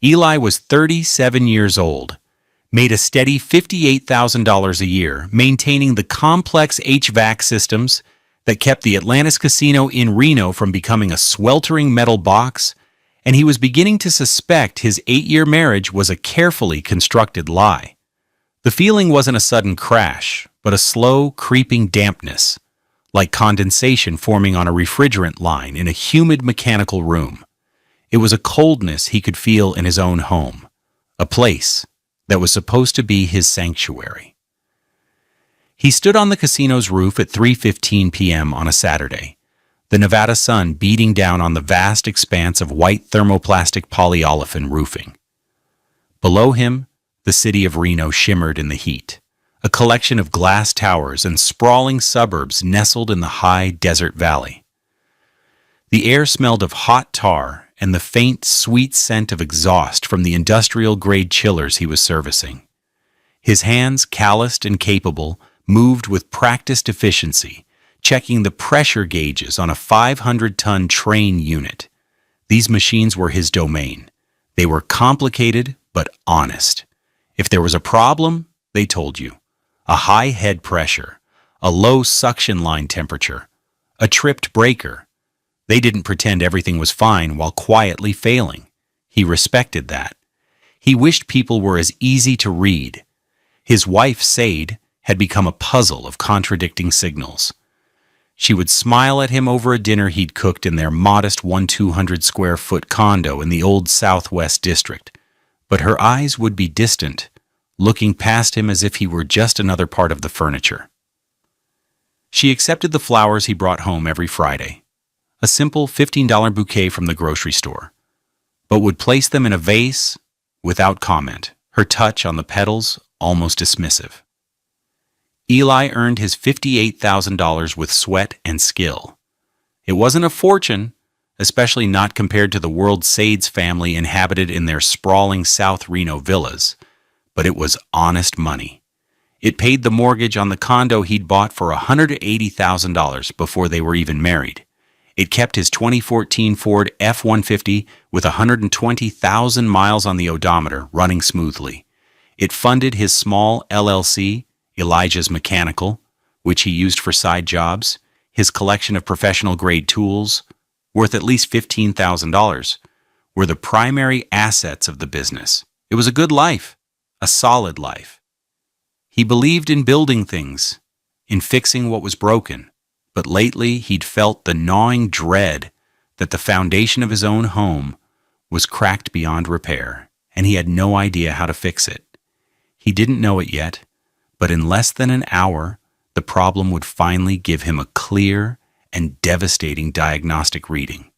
Eli was 37 years old, made a steady $58,000 a year, maintaining the complex HVAC systems that kept the Atlantis Casino in Reno from becoming a sweltering metal box, and he was beginning to suspect his 8-year marriage was a carefully constructed lie. The feeling wasn't a sudden crash, but a slow, creeping dampness, like condensation forming on a refrigerant line in a humid mechanical room. It was a coldness he could feel in his own home, a place that was supposed to be his sanctuary. He stood on the casino's roof at 3:15 p.m. on a Saturday, the Nevada sun beating down on the vast expanse of white thermoplastic polyolefin roofing. Below him, the city of Reno shimmered in the heat, a collection of glass towers and sprawling suburbs nestled in the high desert valley. The air smelled of hot tar and the faint, sweet scent of exhaust from the industrial-grade chillers he was servicing. His hands, calloused and capable, moved with practiced efficiency, checking the pressure gauges on a 500-ton train unit. These machines were his domain. They were complicated but honest. If there was a problem, they told you. A high head pressure, a low suction line temperature, a tripped breaker. They didn't pretend everything was fine while quietly failing. He respected that. He wished people were as easy to read. His wife, Sade, had become a puzzle of contradicting signals. She would smile at him over a dinner he'd cooked in their modest 200-square-foot condo in the old Southwest District, but her eyes would be distant, looking past him as if he were just another part of the furniture. She accepted the flowers he brought home every Friday, a simple $15 bouquet from the grocery store, but would place them in a vase without comment, her touch on the petals almost dismissive. Eli earned his $58,000 with sweat and skill. It wasn't a fortune, especially not compared to the world Sade's family inhabited in their sprawling South Reno villas, but it was honest money. It paid the mortgage on the condo he'd bought for $180,000 before they were even married. It kept his 2014 Ford F-150 with 120,000 miles on the odometer running smoothly. It funded his small LLC, Elijah's Mechanical, which he used for side jobs, his collection of professional-grade tools, worth at least $15,000, were the primary assets of the business. It was a good life, a solid life. He believed in building things, in fixing what was broken, but lately he'd felt the gnawing dread that the foundation of his own home was cracked beyond repair, and he had no idea how to fix it. He didn't know it yet, but in less than an hour, the problem would finally give him a clear and devastating diagnostic reading.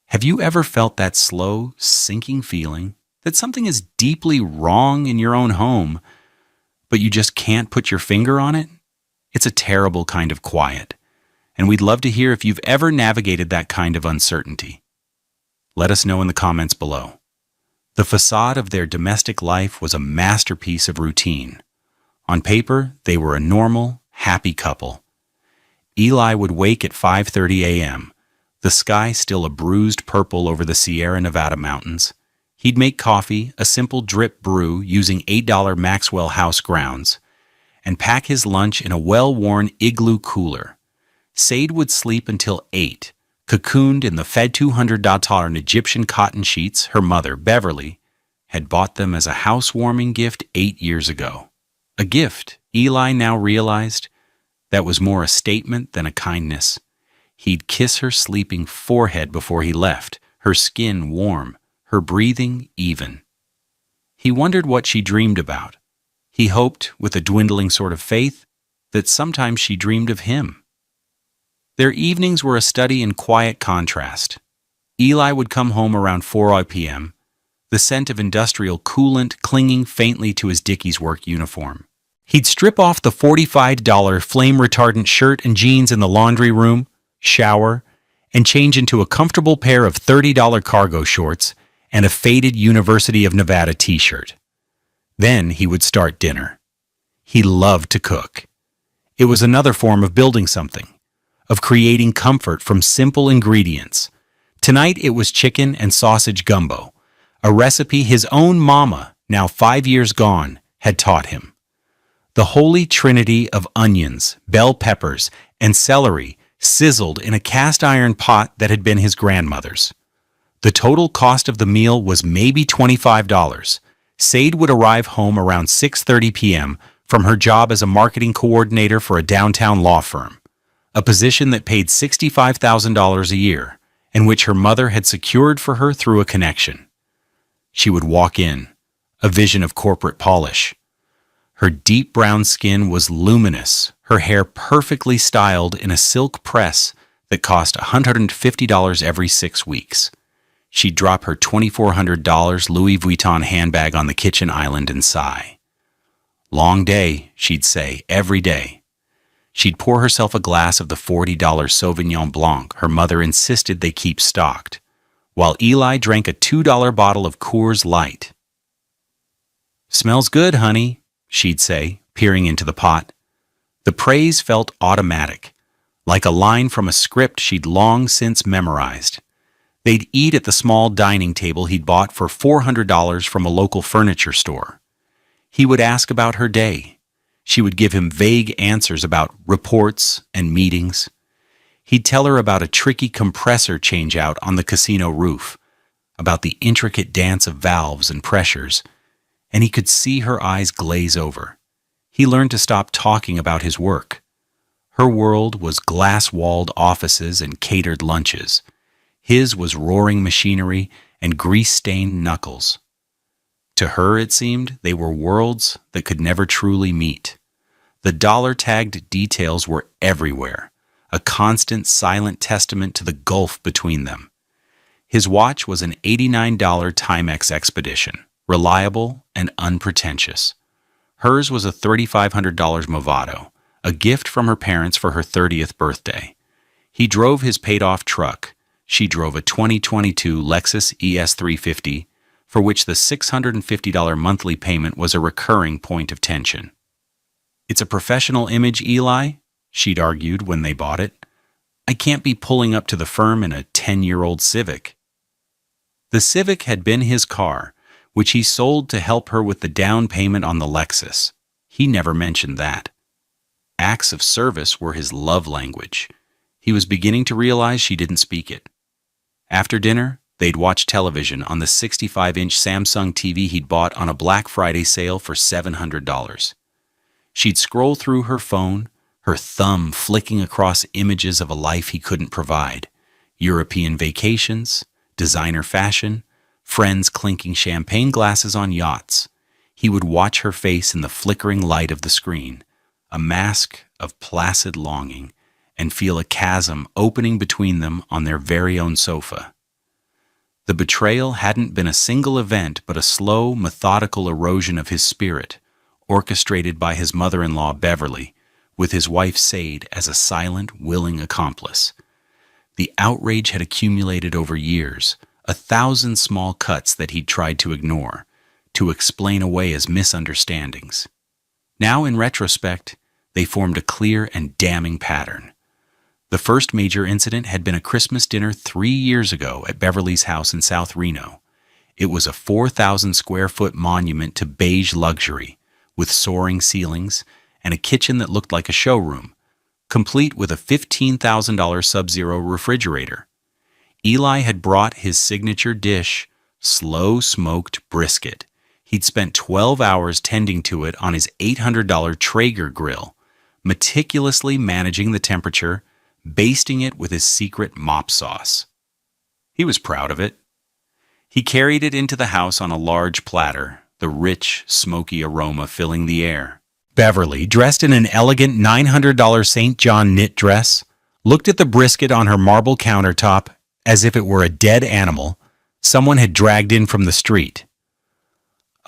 Have you ever felt that slow, sinking feeling that something is deeply wrong in your own home, but you just can't put your finger on it? It's a terrible kind of quiet, and we'd love to hear if you've ever navigated that kind of uncertainty. Let us know in the comments below. The facade of their domestic life was a masterpiece of routine. On paper, they were a normal, happy couple. Eli would wake at 5:30 a.m., the sky still a bruised purple over the Sierra Nevada mountains. He'd make coffee, a simple drip brew using $8 Maxwell House grounds, and pack his lunch in a well-worn igloo cooler. Sade would sleep until 8, cocooned in the Fed $200 Egyptian cotton sheets her mother, Beverly, had bought them as a housewarming gift 8 years ago. A gift, Eli now realized, that was more a statement than a kindness. He'd kiss her sleeping forehead before he left, her skin warm, her breathing even. He wondered what she dreamed about. He hoped, with a dwindling sort of faith, that sometimes she dreamed of him. Their evenings were a study in quiet contrast. Eli would come home around 4 p.m., the scent of industrial coolant clinging faintly to his Dickies work uniform. He'd strip off the $45 flame-retardant shirt and jeans in the laundry room, shower, and change into a comfortable pair of $30 cargo shorts and a faded University of Nevada t-shirt. Then he would start dinner. He loved to cook. It was another form of building something, of creating comfort from simple ingredients. Tonight it was chicken and sausage gumbo, a recipe his own mama, now 5 years gone, had taught him. The holy trinity of onions, bell peppers, and celery sizzled in a cast-iron pot that had been his grandmother's. The total cost of the meal was maybe $25. Sade would arrive home around 6:30 p.m. from her job as a marketing coordinator for a downtown law firm, a position that paid $65,000 a year, and which her mother had secured for her through a connection. She would walk in, a vision of corporate polish. Her deep brown skin was luminous, her hair perfectly styled in a silk press that cost $150 every 6 weeks. She'd drop her $2,400 Louis Vuitton handbag on the kitchen island and sigh. Long day, she'd say, every day. She'd pour herself a glass of the $40 Sauvignon Blanc her mother insisted they keep stocked, while Eli drank a $2 bottle of Coors Light. "Smells good, honey," she'd say, peering into the pot. The praise felt automatic, like a line from a script she'd long since memorized. They'd eat at the small dining table he'd bought for $400 from a local furniture store. He would ask about her day. She would give him vague answers about reports and meetings. He'd tell her about a tricky compressor change-out on the casino roof, about the intricate dance of valves and pressures, and he could see her eyes glaze over. He learned to stop talking about his work. Her world was glass-walled offices and catered lunches. His was roaring machinery and grease-stained knuckles. To her, it seemed, they were worlds that could never truly meet. The dollar-tagged details were everywhere, a constant silent testament to the gulf between them. His watch was an $89 Timex Expedition, reliable and unpretentious. Hers was a $3,500 Movado, a gift from her parents for her 30th birthday. He drove his paid-off truck. She drove a 2022 Lexus ES350, for which the $650 monthly payment was a recurring point of tension. "It's a professional image, Eli," she'd argued when they bought it. "I can't be pulling up to the firm in a 10-year-old Civic." The Civic had been his car, which he sold to help her with the down payment on the Lexus. He never mentioned that. Acts of service were his love language. He was beginning to realize she didn't speak it. After dinner, they'd watch television on the 65-inch Samsung TV he'd bought on a Black Friday sale for $700. She'd scroll through her phone, her thumb flicking across images of a life he couldn't provide. European vacations, designer fashion, friends clinking champagne glasses on yachts. He would watch her face in the flickering light of the screen, a mask of placid longing, and feel a chasm opening between them on their very own sofa. The betrayal hadn't been a single event but a slow, methodical erosion of his spirit, orchestrated by his mother-in-law Beverly, with his wife Sade as a silent, willing accomplice. The outrage had accumulated over years, 1,000 small cuts that he'd tried to ignore, to explain away as misunderstandings. Now, in retrospect, they formed a clear and damning pattern. The first major incident had been a Christmas dinner 3 years ago at Beverly's house in South Reno. It was a 4,000-square-foot monument to beige luxury, with soaring ceilings and a kitchen that looked like a showroom, complete with a $15,000 Sub-Zero refrigerator. Eli had brought his signature dish, slow-smoked brisket. He'd spent 12 hours tending to it on his $800 Traeger grill, meticulously managing the temperature, basting it with his secret mop sauce. He was proud of it. He carried it into the house on a large platter, the rich, smoky aroma filling the air. Beverly, dressed in an elegant $900 St. John knit dress, looked at the brisket on her marble countertop as if it were a dead animal someone had dragged in from the street.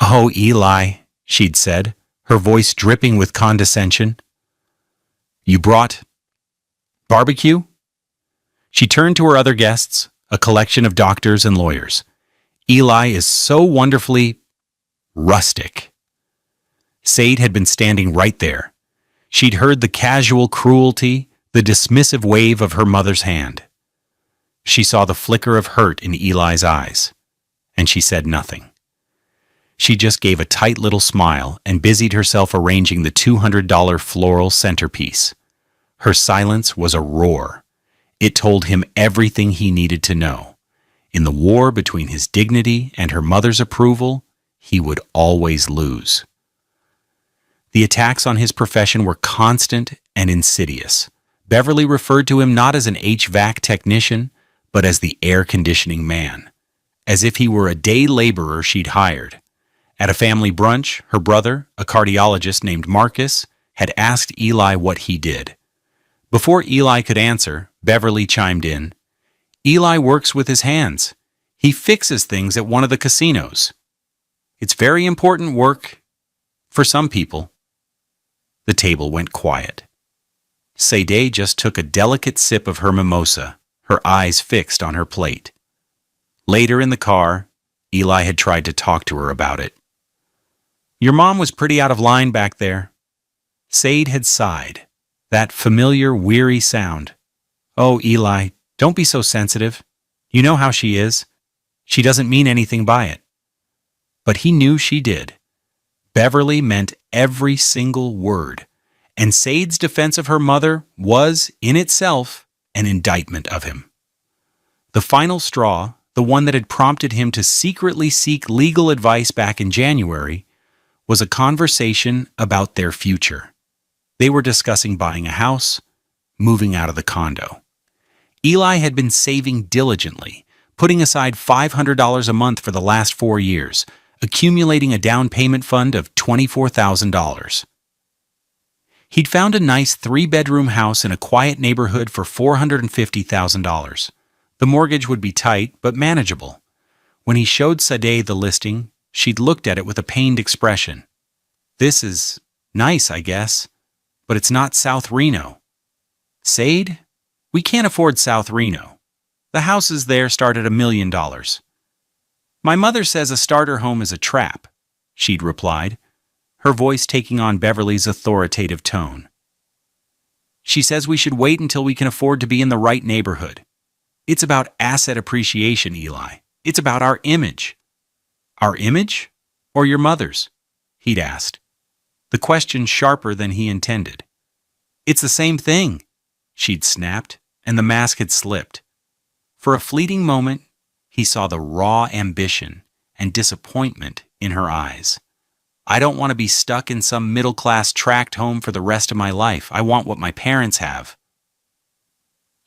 "Oh, Eli," she'd said, her voice dripping with condescension. "You brought barbecue?" She turned to her other guests, a collection of doctors and lawyers. "Eli is so wonderfully rustic." Sade had been standing right there. She'd heard the casual cruelty, the dismissive wave of her mother's hand. She saw the flicker of hurt in Eli's eyes, and she said nothing. She just gave a tight little smile and busied herself arranging the $200 floral centerpiece. Her silence was a roar. It told him everything he needed to know. In the war between his dignity and her mother's approval, he would always lose. The attacks on his profession were constant and insidious. Beverly referred to him not as an HVAC technician, but as the air conditioning man, as if he were a day laborer she'd hired. At a family brunch, her brother, a cardiologist named Marcus, had asked Eli what he did. Before Eli could answer, Beverly chimed in. Eli works with his hands. He fixes things at one of the casinos. It's very important work for some people. The table went quiet. Sadie just took a delicate sip of her mimosa, her eyes fixed on her plate. Later in the car, Eli had tried to talk to her about it. Your mom was pretty out of line back there. Sade had sighed, that familiar, weary sound. Oh, Eli, don't be so sensitive. You know how she is. She doesn't mean anything by it. But he knew she did. Beverly meant every single word, and Sade's defense of her mother was, in itself, an indictment of him. The final straw, the one that had prompted him to secretly seek legal advice back in January, was a conversation about their future. They were discussing buying a house, moving out of the condo. Eli had been saving diligently, putting aside $500 a month for the last 4 years, accumulating a down payment fund of $24,000. He'd found a nice 3-bedroom house in a quiet neighborhood for $450,000. The mortgage would be tight, but manageable. When he showed Sadie the listing, she'd looked at it with a pained expression. This is nice, I guess, but it's not South Reno. Sade, we can't afford South Reno. The houses there start at $1 million. My mother says a starter home is a trap, she'd replied, her voice taking on Beverly's authoritative tone. She says we should wait until we can afford to be in the right neighborhood. It's about asset appreciation, Eli. It's about our image. Our image? Or your mother's? He'd asked, the question sharper than he intended. It's the same thing, she'd snapped, and the mask had slipped. For a fleeting moment, he saw the raw ambition and disappointment in her eyes. I don't want to be stuck in some middle-class tract home for the rest of my life. I want what my parents have.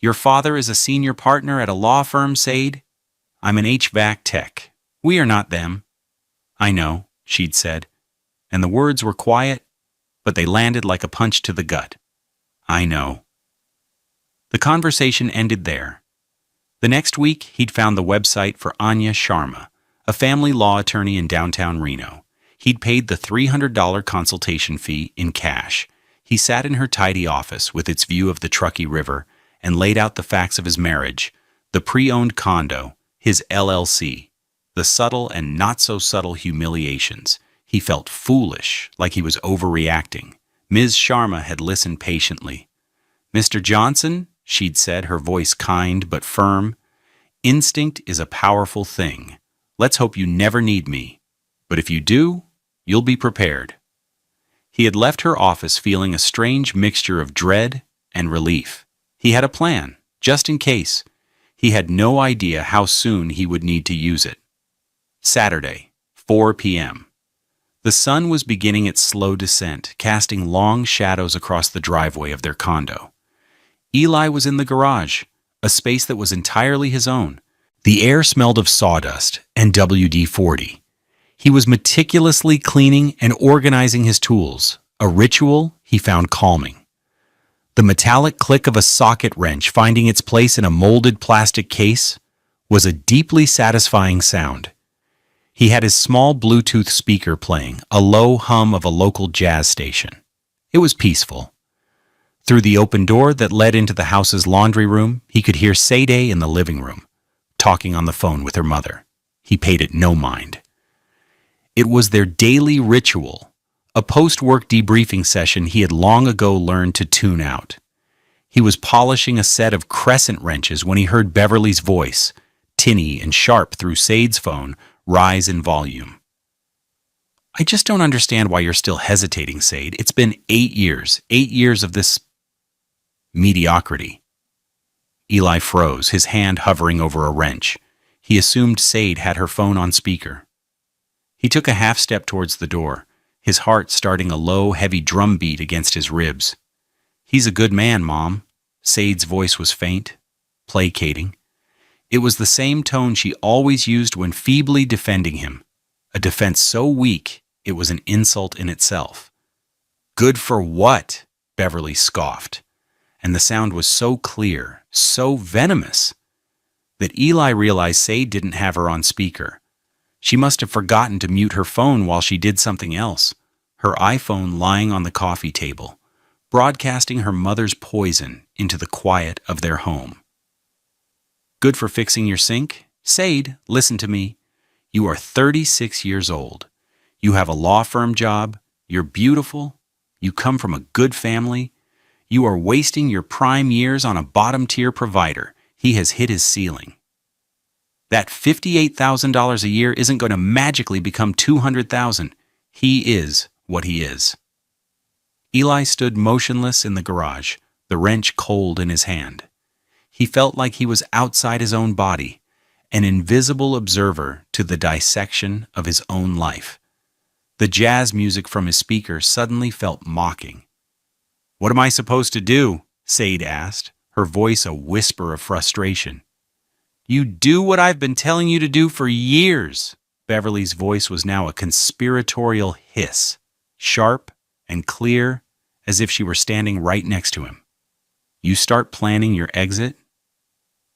Your father is a senior partner at a law firm, Sade? I'm an HVAC tech. We are not them. I know, she'd said, and the words were quiet, but they landed like a punch to the gut. I know. The conversation ended there. The next week, he'd found the website for Anya Sharma, a family law attorney in downtown Reno. He'd paid the $300 consultation fee in cash. He sat in her tidy office with its view of the Truckee River and laid out the facts of his marriage, the pre-owned condo, his LLC, the subtle and not-so-subtle humiliations. He felt foolish, like he was overreacting. Ms. Sharma had listened patiently. Mr. Johnson, she'd said, her voice kind but firm, instinct is a powerful thing. Let's hope you never need me. But if you do, you'll be prepared. He had left her office feeling a strange mixture of dread and relief. He had a plan, just in case. He had no idea how soon he would need to use it. Saturday, 4 p.m. The sun was beginning its slow descent, casting long shadows across the driveway of their condo. Eli was in the garage, a space that was entirely his own. The air smelled of sawdust and WD-40. He was meticulously cleaning and organizing his tools, a ritual he found calming. The metallic click of a socket wrench finding its place in a molded plastic case was a deeply satisfying sound. He had his small Bluetooth speaker playing, a low hum of a local jazz station. It was peaceful. Through the open door that led into the house's laundry room, he could hear Sadie in the living room, talking on the phone with her mother. He paid it no mind. It was their daily ritual, a post-work debriefing session he had long ago learned to tune out. He was polishing a set of crescent wrenches when he heard Beverly's voice, tinny and sharp through Sade's phone, rise in volume. I just don't understand why you're still hesitating, Sade. It's been 8 years of this mediocrity. Eli froze, his hand hovering over a wrench. He assumed Sade had her phone on speaker. He took a half step towards the door, his heart starting a low, heavy drum beat against his ribs. "He's a good man, Mom." Sade's voice was faint, placating. It was the same tone she always used when feebly defending him, a defense so weak it was an insult in itself. "Good for what?" Beverly scoffed, and the sound was so clear, so venomous, that Eli realized Sade didn't have her on speaker. She must have forgotten to mute her phone while she did something else, her iPhone lying on the coffee table, broadcasting her mother's poison into the quiet of their home. "Good for fixing your sink? Sade, listen to me. You are 36 years old. You have a law firm job. You're beautiful. You come from a good family. You are wasting your prime years on a bottom-tier provider. He has hit his ceiling. That $58,000 a year isn't going to magically become $200,000. He is what he is." Eli stood motionless in the garage, the wrench cold in his hand. He felt like he was outside his own body, an invisible observer to the dissection of his own life. The jazz music from his speaker suddenly felt mocking. "What am I supposed to do?" Sade asked, her voice a whisper of frustration. "You do what I've been telling you to do for years." Beverly's voice was now a conspiratorial hiss, sharp and clear as if she were standing right next to him. "You start planning your exit.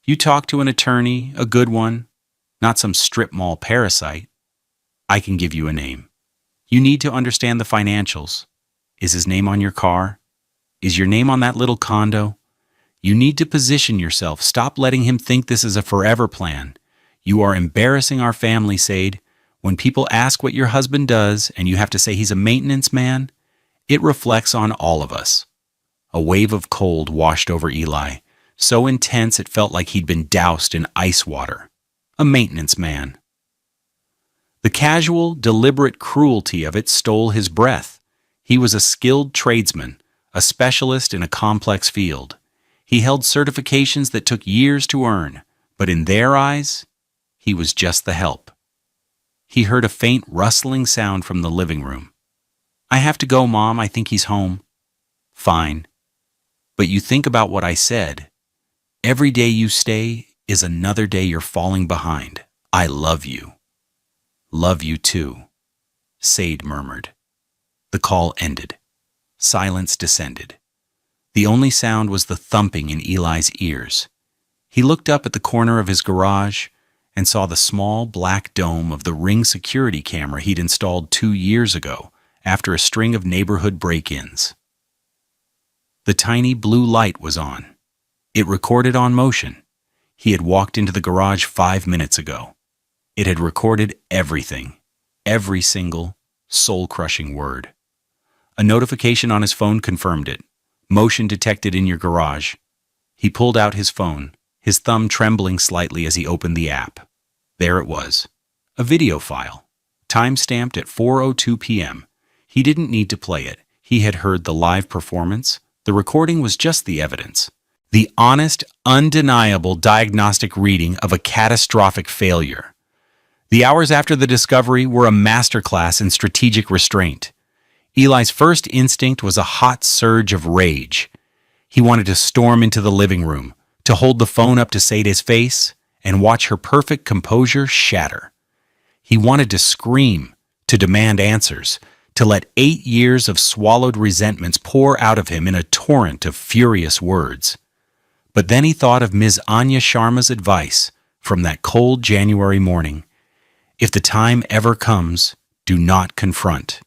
You talk to an attorney, a good one, not some strip mall parasite. I can give you a name. You need to understand the financials. Is his name on your car? Is your name on that little condo? You need to position yourself. Stop letting him think this is a forever plan. You are embarrassing our family, Sade. When people ask what your husband does and you have to say he's a maintenance man, it reflects on all of us." A wave of cold washed over Eli, so intense it felt like he'd been doused in ice water. A maintenance man. The casual, deliberate cruelty of it stole his breath. He was a skilled tradesman, a specialist in a complex field. He held certifications that took years to earn, but in their eyes, he was just the help. He heard a faint rustling sound from the living room. "I have to go, Mom. I think he's home." "Fine. But you think about what I said. Every day you stay is another day you're falling behind. I love you." "Love you too," Sade murmured. The call ended. Silence descended. The only sound was the thumping in Eli's ears. He looked up at the corner of his garage and saw the small black dome of the Ring security camera he'd installed 2 years ago after a string of neighborhood break-ins. The tiny blue light was on. It recorded on motion. He had walked into the garage 5 minutes ago. It had recorded everything, every single, soul-crushing word. A notification on his phone confirmed it. "Motion detected in your garage." He pulled out his phone, his thumb trembling slightly as he opened the app. There it was, a video file, time-stamped at 4:02 p.m. He didn't need to play it. He had heard the live performance. The recording was just the evidence. The honest, undeniable diagnostic reading of a catastrophic failure. The hours after the discovery were a masterclass in strategic restraint. Eli's first instinct was a hot surge of rage. He wanted to storm into the living room, to hold the phone up to Sade's face and watch her perfect composure shatter. He wanted to scream, to demand answers, to let 8 years of swallowed resentments pour out of him in a torrent of furious words. But then he thought of Ms. Anya Sharma's advice from that cold January morning. If the time ever comes, do not confront.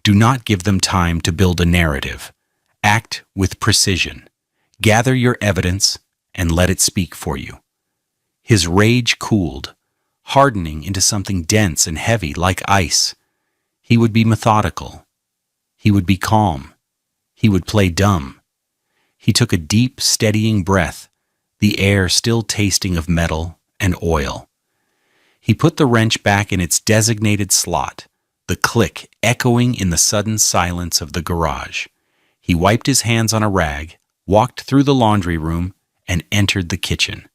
Do not give them time to build a narrative. Act with precision. Gather your evidence and let it speak for you. His rage cooled, hardening into something dense and heavy like ice. He would be methodical. He would be calm. He would play dumb. He took a deep, steadying breath, the air still tasting of metal and oil. He put the wrench back in its designated slot, the click echoing in the sudden silence of the garage. He wiped his hands on a rag, walked through the laundry room, and entered the kitchen.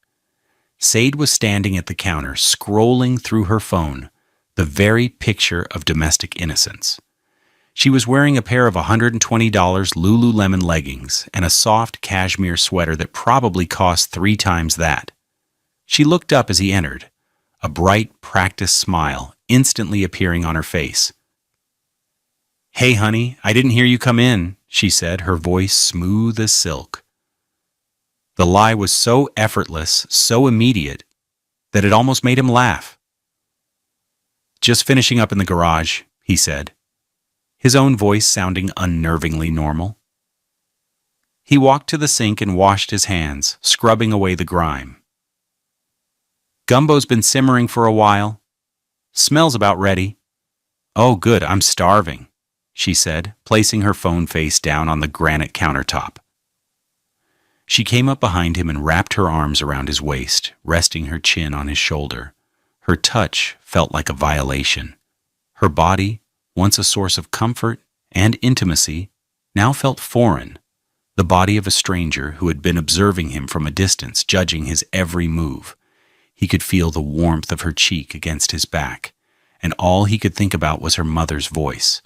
Sade was standing at the counter, scrolling through her phone, the very picture of domestic innocence. She was wearing a pair of $120 Lululemon leggings and a soft cashmere sweater that probably cost 3 times that. She looked up as he entered, a bright, practiced smile instantly appearing on her face. "Hey, honey, I didn't hear you come in," she said, her voice smooth as silk. The lie was so effortless, so immediate, that it almost made him laugh. "Just finishing up in the garage," he said, his own voice sounding unnervingly normal. He walked to the sink and washed his hands, scrubbing away the grime. "Gumbo's been simmering for a while. Smells about ready." "Oh, good, I'm starving," she said, placing her phone face down on the granite countertop. She came up behind him and wrapped her arms around his waist, resting her chin on his shoulder. Her touch felt like a violation. Her body, once a source of comfort and intimacy, now felt foreign, the body of a stranger who had been observing him from a distance, judging his every move. He could feel the warmth of her cheek against his back, and all he could think about was her mother's voice.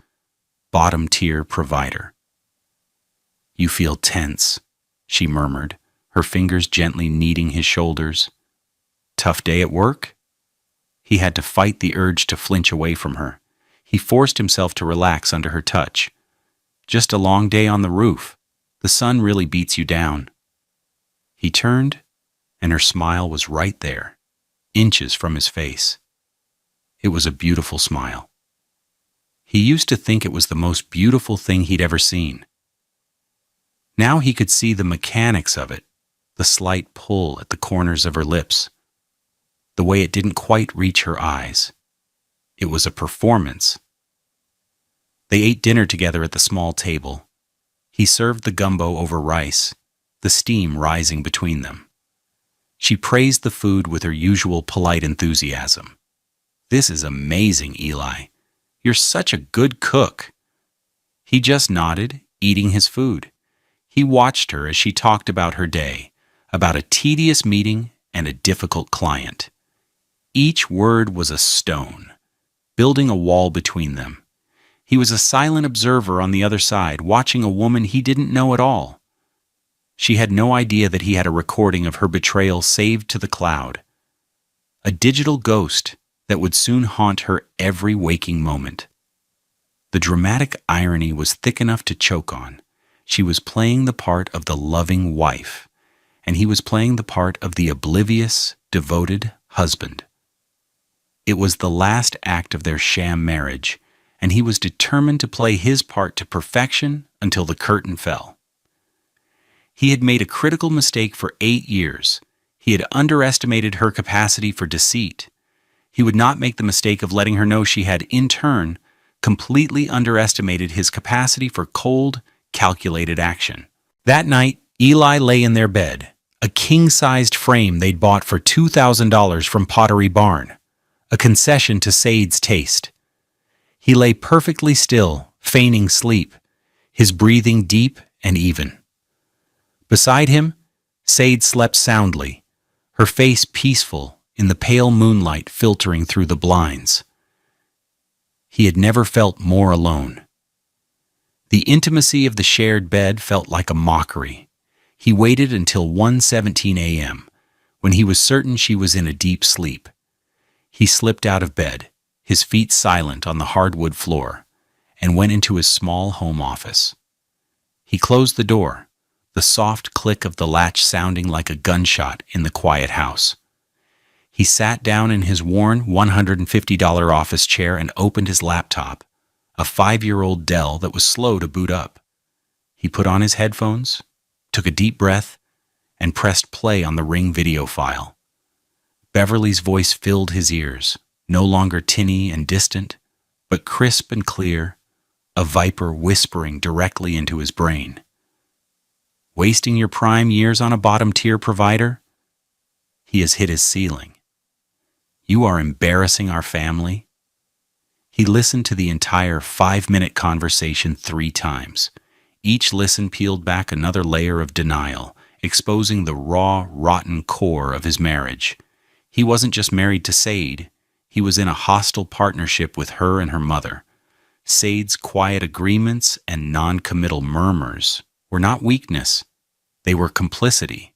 Bottom-tier provider. "You feel tense," she murmured, her fingers gently kneading his shoulders. "Tough day at work?" He had to fight the urge to flinch away from her. He forced himself to relax under her touch. "Just a long day on the roof. The sun really beats you down." He turned, and her smile was right there, inches from his face. It was a beautiful smile. He used to think it was the most beautiful thing he'd ever seen. Now he could see the mechanics of it, the slight pull at the corners of her lips, the way it didn't quite reach her eyes. It was a performance. They ate dinner together at the small table. He served the gumbo over rice, the steam rising between them. She praised the food with her usual polite enthusiasm. "This is amazing, Eli. You're such a good cook." He just nodded, eating his food. He watched her as she talked about her day, about a tedious meeting and a difficult client. Each word was a stone, building a wall between them. He was a silent observer on the other side, watching a woman he didn't know at all. She had no idea that he had a recording of her betrayal saved to the cloud. A digital ghost that would soon haunt her every waking moment. The dramatic irony was thick enough to choke on. She was playing the part of the loving wife, and he was playing the part of the oblivious, devoted husband. It was the last act of their sham marriage, and he was determined to play his part to perfection until the curtain fell. He had made a critical mistake for 8 years. He had underestimated her capacity for deceit. He would not make the mistake of letting her know she had, in turn, completely underestimated his capacity for cold, calculated action. That night, Eli lay in their bed, a king-sized frame they'd bought for $2,000 from Pottery Barn, a concession to Sade's taste. He lay perfectly still, feigning sleep, his breathing deep and even. Beside him, Sade slept soundly, her face peaceful in the pale moonlight filtering through the blinds. He had never felt more alone. The intimacy of the shared bed felt like a mockery. He waited until 1:17 a.m., when he was certain she was in a deep sleep. He slipped out of bed, his feet silent on the hardwood floor, and went into his small home office. He closed the door, the soft click of the latch sounding like a gunshot in the quiet house. He sat down in his worn $150 office chair and opened his laptop, a 5-year-old Dell that was slow to boot up. He put on his headphones, took a deep breath, and pressed play on the Ring video file. Beverly's voice filled his ears, no longer tinny and distant, but crisp and clear, a viper whispering directly into his brain. "Wasting your prime years on a bottom-tier provider? He has hit his ceiling. You are embarrassing our family." He listened to the entire 5-minute conversation 3 times. Each listen peeled back another layer of denial, exposing the raw, rotten core of his marriage. He wasn't just married to Said. He was in a hostile partnership with her and her mother. Said's quiet agreements and non-committal murmurs were not weakness. They were complicity.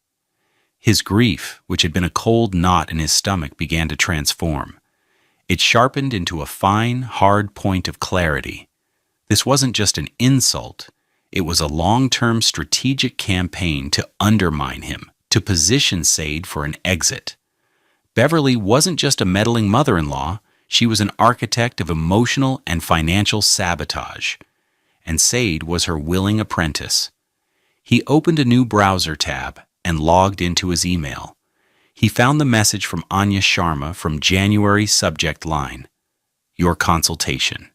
His grief, which had been a cold knot in his stomach, began to transform. It sharpened into a fine, hard point of clarity. This wasn't just an insult. It was a long-term strategic campaign to undermine him, to position Said for an exit. Beverly wasn't just a meddling mother-in-law. She was an architect of emotional and financial sabotage. And Said was her willing apprentice. He opened a new browser tab and logged into his email. He found the message from Anya Sharma from January, subject line, "Your consultation."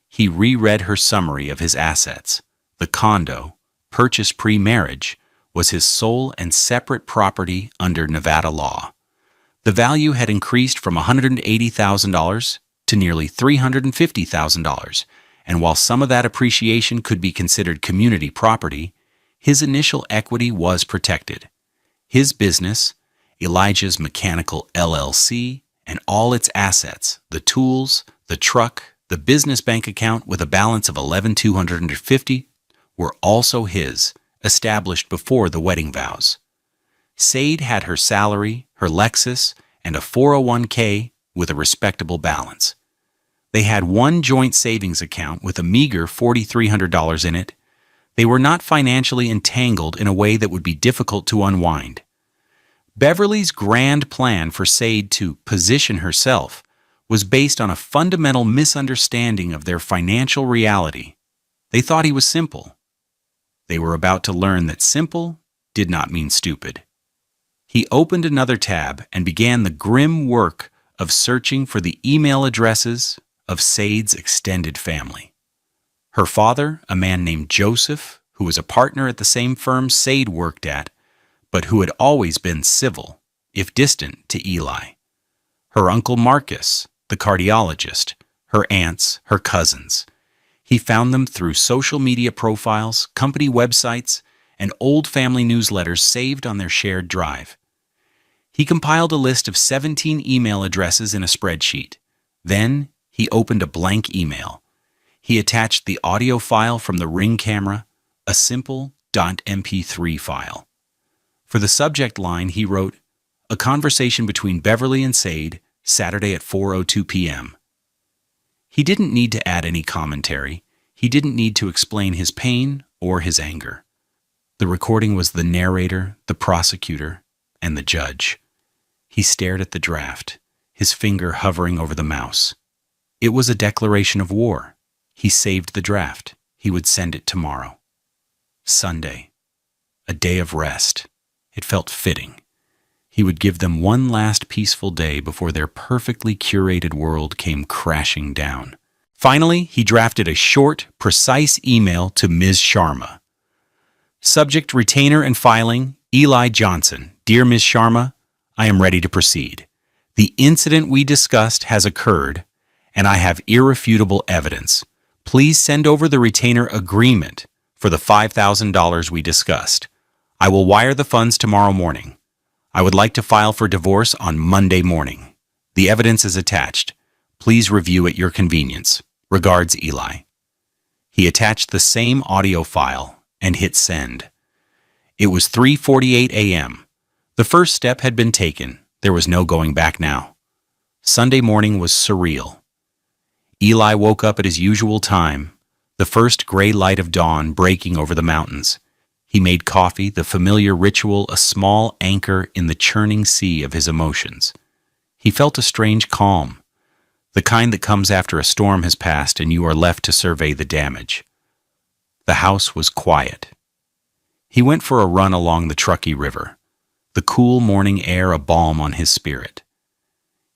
He reread her summary of his assets. The condo, purchased pre-marriage, was his sole and separate property under Nevada law. The value had increased from $180,000 to nearly $350,000, and while some of that appreciation could be considered community property, his initial equity was protected. His business, Elijah's Mechanical LLC, and all its assets, the tools, the truck, the business bank account with a balance of $11,250, were also his, established before the wedding vows. Said had her salary, her Lexus, and a 401k with a respectable balance. They had one joint savings account with a meager $4,300 in it. They were not financially entangled in a way that would be difficult to unwind. Beverly's grand plan for Said to position herself was based on a fundamental misunderstanding of their financial reality. They thought he was simple. They were about to learn that simple did not mean stupid. He opened another tab and began the grim work of searching for the email addresses of Said's extended family. Her father, a man named Joseph, who was a partner at the same firm Said worked at, but who had always been civil, if distant, to Eli. Her uncle Marcus, the cardiologist, her aunts, her cousins. He found them through social media profiles, company websites, and old family newsletters saved on their shared drive. He compiled a list of 17 email addresses in a spreadsheet. Then he opened a blank email. He attached the audio file from the Ring camera, a simple .mp3 file. For the subject line, he wrote, "A conversation between Beverly and Said, Saturday at 4:02 p.m. He didn't need to add any commentary. He didn't need to explain his pain or his anger. The recording was the narrator, the prosecutor, and the judge. He stared at the draft, his finger hovering over the mouse. It was a declaration of war. He saved the draft. He would send it tomorrow. Sunday. A day of rest. It felt fitting. He would give them one last peaceful day before their perfectly curated world came crashing down. Finally, he drafted a short, precise email to Ms. Sharma. Subject, retainer and filing, Eli Johnson. Dear Ms. Sharma, I am ready to proceed. The incident we discussed has occurred, and I have irrefutable evidence. Please send over the retainer agreement for the $5,000 we discussed. I will wire the funds tomorrow morning. I would like to file for divorce on Monday morning. The evidence is attached. Please review at your convenience. Regards, Eli." He attached the same audio file and hit send. It was 3:48 a.m. The first step had been taken. There was no going back now. Sunday morning was surreal. Eli woke up at his usual time, the first gray light of dawn breaking over the mountains. He made coffee, the familiar ritual, a small anchor in the churning sea of his emotions. He felt a strange calm, the kind that comes after a storm has passed and you are left to survey the damage. The house was quiet. He went for a run along the Truckee River, the cool morning air a balm on his spirit.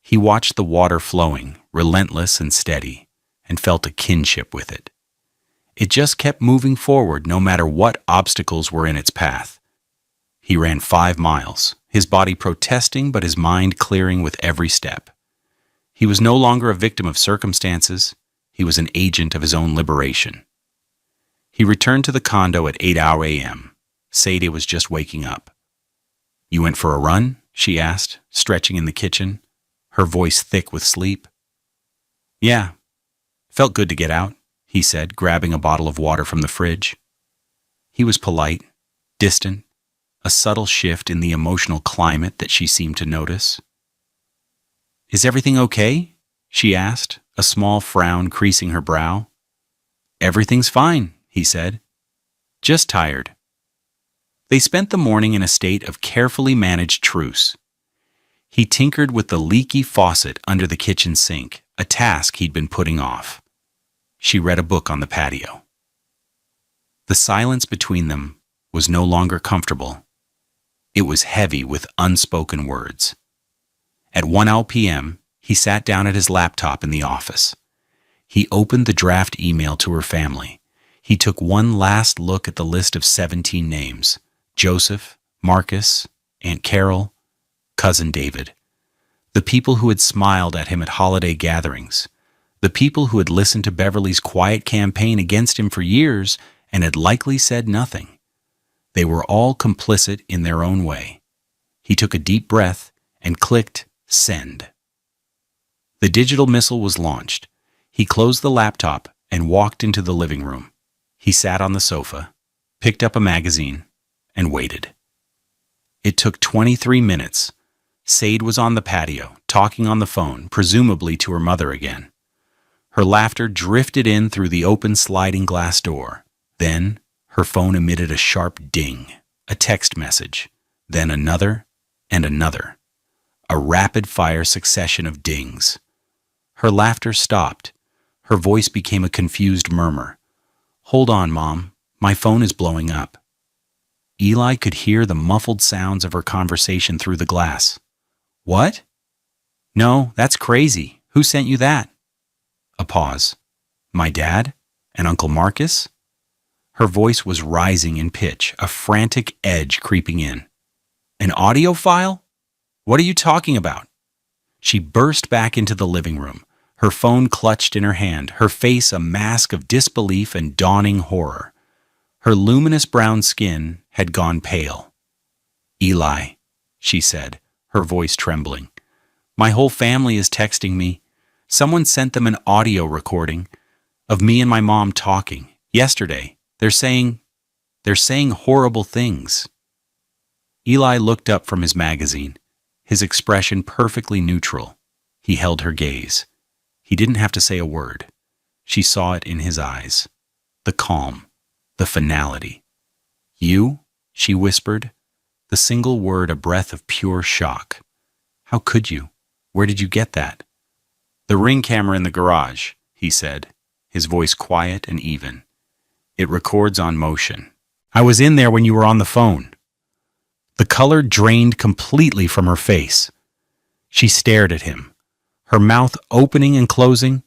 He watched the water flowing, relentless and steady, and felt a kinship with it. It just kept moving forward no matter what obstacles were in its path. He ran 5 miles, his body protesting but his mind clearing with every step. He was no longer a victim of circumstances. He was an agent of his own liberation. He returned to the condo at 8 a.m. Sadie was just waking up. "You went for a run?" she asked, stretching in the kitchen, her voice thick with sleep. "Yeah. Felt good to get out," he said, grabbing a bottle of water from the fridge. He was polite, distant, a subtle shift in the emotional climate that she seemed to notice. "Is everything okay?" she asked, a small frown creasing her brow. "Everything's fine," he said. "Just tired." They spent the morning in a state of carefully managed truce. He tinkered with the leaky faucet under the kitchen sink, a task he'd been putting off. She read a book on the patio. The silence between them was no longer comfortable. It was heavy with unspoken words. At 1 p.m., he sat down at his laptop in the office. He opened the draft email to her family. He took one last look at the list of 17 names: Joseph, Marcus, Aunt Carol, Cousin David. The people who had smiled at him at holiday gatherings. The people who had listened to Beverly's quiet campaign against him for years and had likely said nothing. They were all complicit in their own way. He took a deep breath and clicked send. The digital missile was launched. He closed the laptop and walked into the living room. He sat on the sofa, picked up a magazine, and waited. It took 23 minutes. Sade was on the patio, talking on the phone, presumably to her mother again. Her laughter drifted in through the open sliding glass door. Then, her phone emitted a sharp ding, a text message, then another and another. A rapid-fire succession of dings. Her laughter stopped. Her voice became a confused murmur. "Hold on, Mom. My phone is blowing up." Eli could hear the muffled sounds of her conversation through the glass. "What?" "No, that's crazy. Who sent you that?" A pause. "My dad? And Uncle Marcus?" Her voice was rising in pitch, a frantic edge creeping in. "An audio file? What are you talking about?" She burst back into the living room, her phone clutched in her hand, her face a mask of disbelief and dawning horror. Her luminous brown skin had gone pale. "Eli," she said, her voice trembling. "My whole family is texting me. Someone sent them an audio recording of me and my mom talking yesterday. They're saying horrible things." Eli looked up from his magazine, his expression perfectly neutral. He held her gaze. He didn't have to say a word. She saw it in his eyes. The calm, the finality. "You?" she whispered, the single word a breath of pure shock. "How could you? Where did you get that?" "The Ring camera in the garage," he said, his voice quiet and even. "It records on motion. I was in there when you were on the phone." The color drained completely from her face. She stared at him, her mouth opening and closing,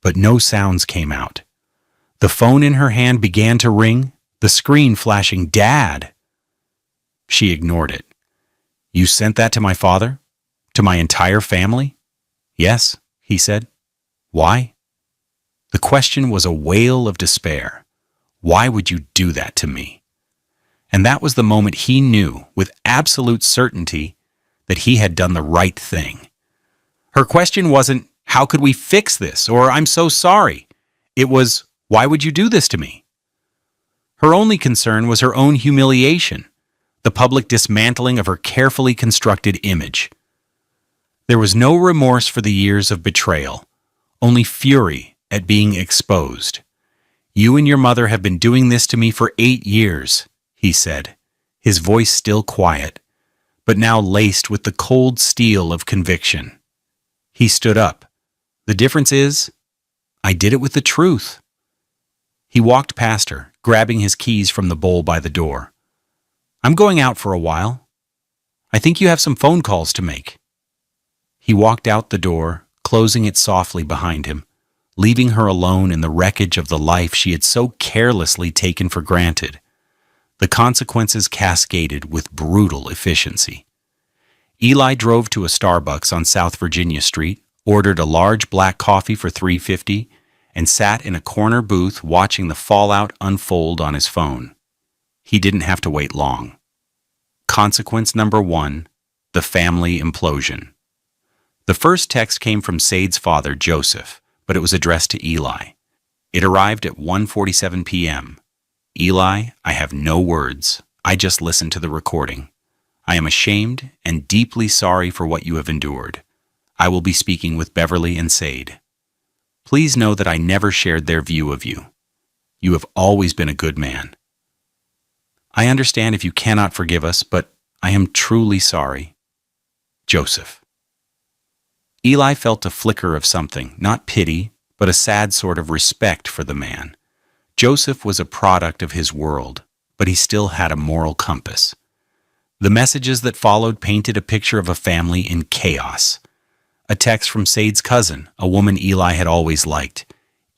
but no sounds came out. The phone in her hand began to ring, the screen flashing "Dad." She ignored it. "You sent that to my father? To my entire family?" "Yes," he said. "Why?" The question was a wail of despair. Why would you do that to me? And that was the moment he knew, with absolute certainty, that he had done the right thing. Her question wasn't, "How could we fix this?" or "I'm so sorry." It was, "Why would you do this to me?" Her only concern was her own humiliation, the public dismantling of her carefully constructed image. There was no remorse for the years of betrayal, only fury at being exposed. "You and your mother have been doing this to me for 8 years, he said, his voice still quiet, but now laced with the cold steel of conviction. He stood up. "The difference is, I did it with the truth." He walked past her, grabbing his keys from the bowl by the door. "I'm going out for a while. I think you have some phone calls to make." He walked out the door, closing it softly behind him, leaving her alone in the wreckage of the life she had so carelessly taken for granted. The consequences cascaded with brutal efficiency. Eli drove to a Starbucks on South Virginia Street, ordered a large black coffee for $3.50, and sat in a corner booth watching the fallout unfold on his phone. He didn't have to wait long. Consequence number 1, the family implosion. The first text came from Said's father, Joseph, but it was addressed to Eli. It arrived at 1:47 p.m. Eli, I have no words. I just listened to the recording. I am ashamed and deeply sorry for what you have endured. I will be speaking with Beverly and Said. Please know that I never shared their view of you. You have always been a good man. I understand if you cannot forgive us, but I am truly sorry. Joseph. Eli felt a flicker of something, not pity, but a sad sort of respect for the man. Joseph was a product of his world, but he still had a moral compass. The messages that followed painted a picture of a family in chaos. A text from Said's cousin, a woman Eli had always liked.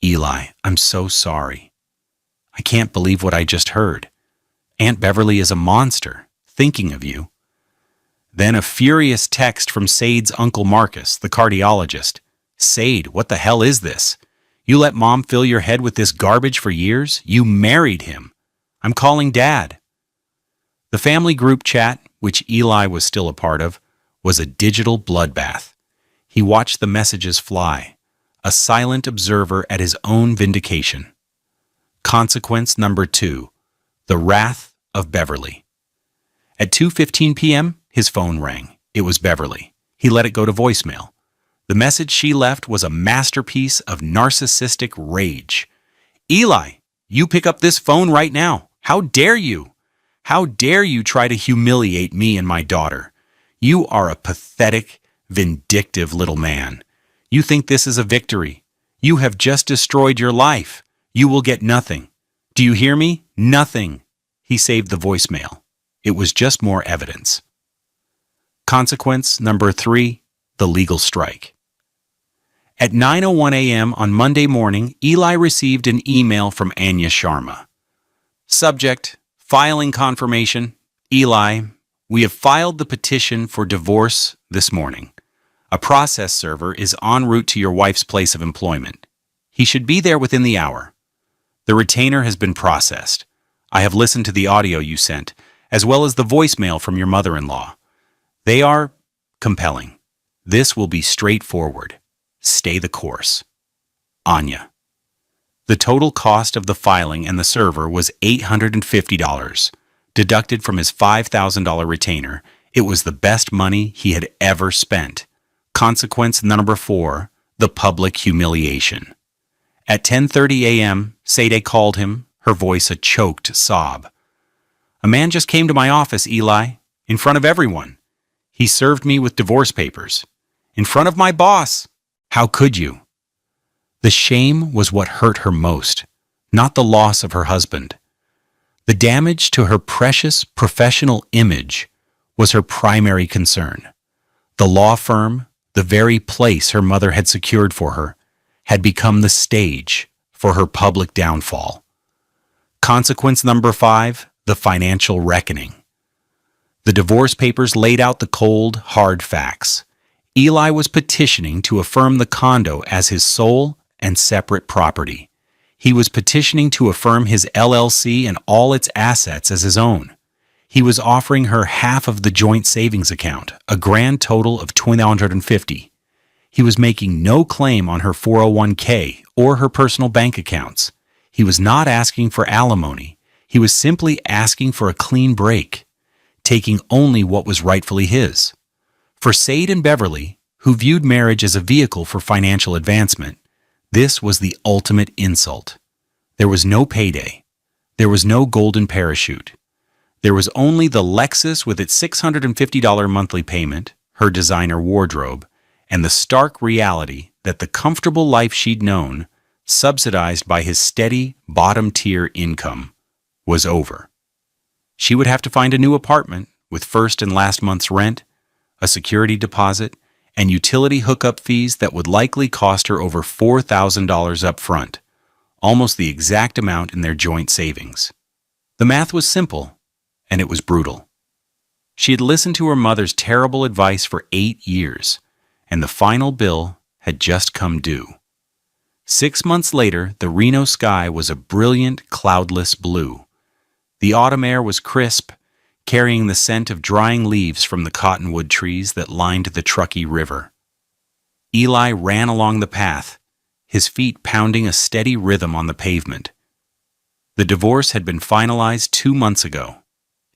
Eli, I'm so sorry. I can't believe what I just heard. Aunt Beverly is a monster, thinking of you. Then a furious text from Said's Uncle Marcus, the cardiologist. Said, what the hell is this? You let Mom fill your head with this garbage for years? You married him. I'm calling Dad. The family group chat, which Eli was still a part of, was a digital bloodbath. He watched the messages fly, a silent observer at his own vindication. Consequence number 2, the wrath of Beverly. At 2:15 p.m., his phone rang. It was Beverly. He let it go to voicemail. The message she left was a masterpiece of narcissistic rage. Eli, you pick up this phone right now. How dare you? How dare you try to humiliate me and my daughter? You are a pathetic, vindictive little man. You think this is a victory. You have just destroyed your life. You will get nothing. Do you hear me? Nothing. He saved the voicemail. It was just more evidence. Consequence number 3, the legal strike. At 9:01 a.m. on Monday morning, Eli received an email from Anya Sharma. Subject, filing confirmation. Eli, we have filed the petition for divorce this morning. A process server is en route to your wife's place of employment. He should be there within the hour. The retainer has been processed. I have listened to the audio you sent, as well as the voicemail from your mother-in-law. They are compelling. This will be straightforward. Stay the course. Anya. The total cost of the filing and the server was $850. Deducted from his $5,000 retainer, it was the best money he had ever spent. Consequence number 4, the public humiliation. At 10:30 a.m., Sade called him, her voice a choked sob. A man just came to my office, Eli, in front of everyone. He served me with divorce papers. In front of my boss. How could you? The shame was what hurt her most, not the loss of her husband. The damage to her precious professional image was her primary concern. The law firm, the very place her mother had secured for her, had become the stage for her public downfall. Consequence number 5, the financial reckoning. The divorce papers laid out the cold, hard facts. Eli was petitioning to affirm the condo as his sole and separate property. He was petitioning to affirm his LLC and all its assets as his own. He was offering her half of the joint savings account, a grand total of $2,950. He was making no claim on her 401k or her personal bank accounts. He was not asking for alimony. He was simply asking for a clean break, taking only what was rightfully his. For Sade and Beverly, who viewed marriage as a vehicle for financial advancement, this was the ultimate insult. There was no payday. There was no golden parachute. There was only the Lexus with its $650 monthly payment, her designer wardrobe, and the stark reality that the comfortable life she'd known, subsidized by his steady, bottom-tier income, was over. She would have to find a new apartment with first and last month's rent, a security deposit, and utility hookup fees that would likely cost her over $4,000 up front, almost the exact amount in their joint savings. The math was simple, and it was brutal. She had listened to her mother's terrible advice for 8 years, and the final bill had just come due. 6 months later, the Reno sky was a brilliant, cloudless blue. The autumn air was crisp, carrying the scent of drying leaves from the cottonwood trees that lined the Truckee River. Eli ran along the path, his feet pounding a steady rhythm on the pavement. The divorce had been finalized 2 months ago.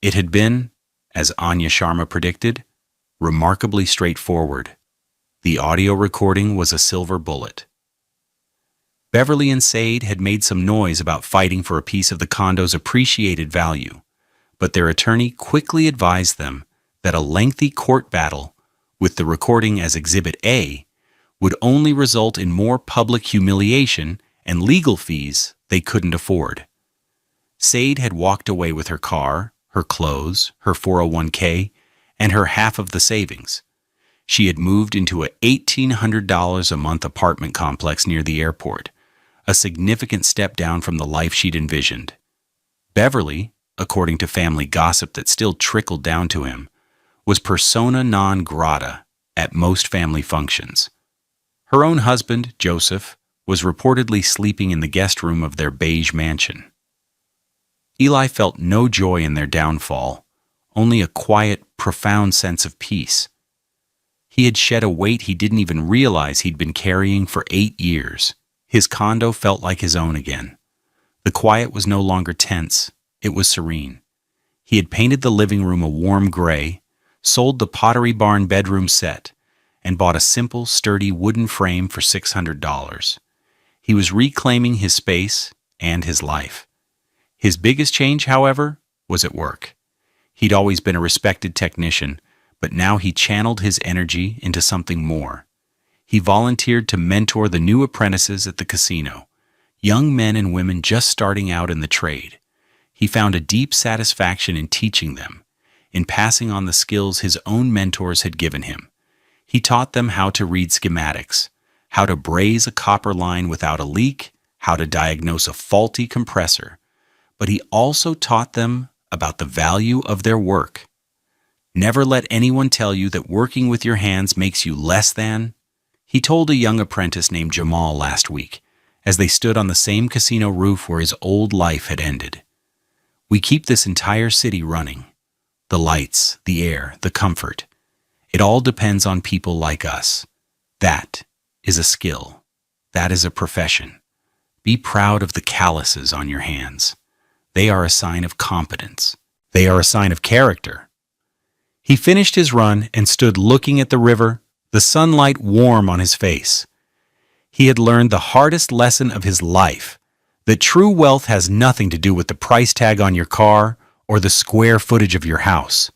It had been, as Anya Sharma predicted, remarkably straightforward. The audio recording was a silver bullet. Beverly and Sade had made some noise about fighting for a piece of the condo's appreciated value, but their attorney quickly advised them that a lengthy court battle, with the recording as Exhibit A, would only result in more public humiliation and legal fees they couldn't afford. Sade had walked away with her car, her clothes, her 401k, and her half of the savings. She had moved into a $1,800 a month apartment complex near the airport, a significant step down from the life she'd envisioned. Beverly, according to family gossip that still trickled down to him, was persona non grata at most family functions. Her own husband, Joseph, was reportedly sleeping in the guest room of their beige mansion. Eli felt no joy in their downfall, only a quiet, profound sense of peace. He had shed a weight he didn't even realize he'd been carrying for 8 years. His condo felt like his own again. The quiet was no longer tense, it was serene. He had painted the living room a warm gray, sold the Pottery Barn bedroom set, and bought a simple, sturdy wooden frame for $600. He was reclaiming his space and his life. His biggest change, however, was at work. He'd always been a respected technician, but now he channeled his energy into something more. He volunteered to mentor the new apprentices at the casino, young men and women just starting out in the trade. He found a deep satisfaction in teaching them, in passing on the skills his own mentors had given him. He taught them how to read schematics, how to braze a copper line without a leak, how to diagnose a faulty compressor, but he also taught them about the value of their work. Never let anyone tell you that working with your hands makes you less than, he told a young apprentice named Jamal last week, as they stood on the same casino roof where his old life had ended. We keep this entire city running. The lights, the air, the comfort. It all depends on people like us. That is a skill. That is a profession. Be proud of the calluses on your hands. They are a sign of competence. They are a sign of character. He finished his run and stood looking at the river, the sunlight warm on his face. He had learned the hardest lesson of his life, that true wealth has nothing to do with the price tag on your car or the square footage of your house.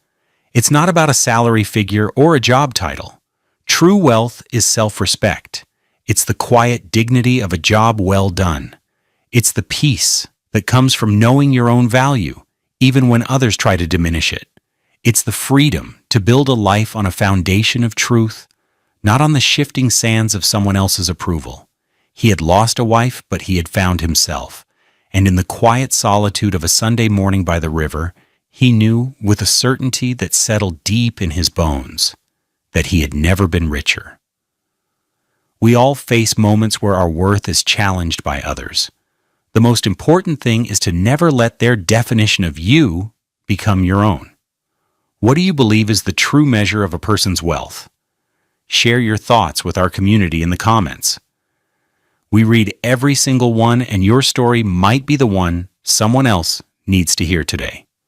It's not about a salary figure or a job title. True wealth is self-respect. It's the quiet dignity of a job well done. It's the peace that comes from knowing your own value, even when others try to diminish it. It's the freedom to build a life on a foundation of truth, not on the shifting sands of someone else's approval. He had lost a wife, but he had found himself. And in the quiet solitude of a Sunday morning by the river, he knew with a certainty that settled deep in his bones that he had never been richer. We all face moments where our worth is challenged by others. The most important thing is to never let their definition of you become your own. What do you believe is the true measure of a person's wealth? Share your thoughts with our community in the comments. We read every single one, and your story might be the one someone else needs to hear today.